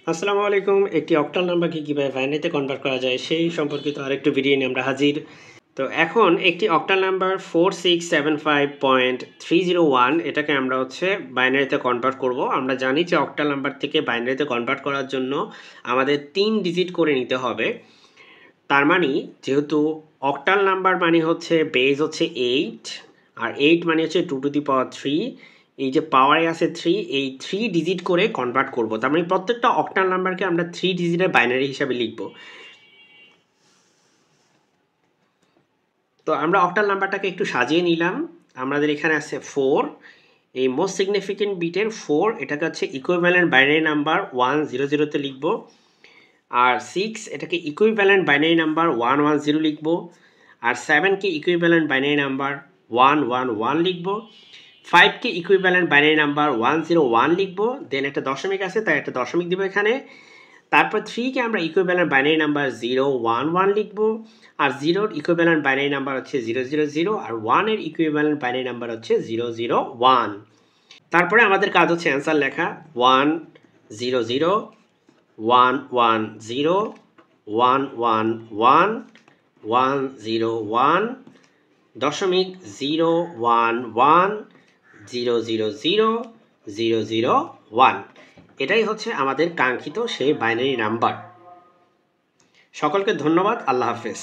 আসসালামু আলাইকুম। একটি অক্টাল নাম্বারকে কীভাবে বাইনারিতে কনভার্ট করা যায় সেই সম্পর্কিত আরেকটু ভিডিও নিয়ে আমরা হাজির। তো এখন একটি অক্টাল নাম্বার 4675.301 এটাকে আমরা বাইনারিতে কনভার্ট করব। আমরা জানি যে অক্টাল নাম্বার থেকে বাইনারিতে কনভার্ট করার জন্য আমাদের 3 ডিজিট করে নিতে হবে। তার মানে যেহেতু অক্টাল নাম্বার মানে বেজ 8 আর 8 মানে 2 টু দি পাওয়ার 3, এই যে পাওয়ারে আছে 3, এই 3 ডিজিট করে কনভার্ট করব। তার মানে প্রত্যেকটা অক্টাল নাম্বারকে আমরা 3 ডিজিটের বাইনারি হিসাবে লিখব। তো আমরা অক্টাল নাম্বারটাকে একটু সাজিয়ে নিলাম। আমাদের এখানে আছে 4, এই মোস্ট সিগনিফিকেন্ট বিটের 4, এটাকে ইকুইভ্যালেন্ট বাইনারি নাম্বার 100 তে লিখব। আর 6 এটাকে ইকুইভ্যালেন্ট বাইনারি নাম্বার 110 লিখব। আর 7 কে ইকুইভ্যালেন্ট বাইনারি নাম্বার 111 লিখব। 5 কে ইকুইভ্যালেন্ট বাইনারি নাম্বার 101 লিখব। দেন একটা দশমিক আছে, তাই একটা দশমিক দিব এখানে। তারপর 3 কে আমরা ইকুইভ্যালেন্ট বাইনারি নাম্বার 011 লিখব। আর 0 এর ইকুইভ্যালেন্ট বাইনারি নাম্বার 000, আর 1 এর ইকুইভ্যালেন্ট বাইনারি নাম্বার 001। তারপরে আমাদের কাজ অ্যান্সার লেখা। 100 110 111 101 দশমিক 011 000 001। এটাই আমাদের কাঙ্ক্ষিত সেই বাইনারি নাম্বার। সকলকে ধন্যবাদ। আল্লাহ হাফেজ।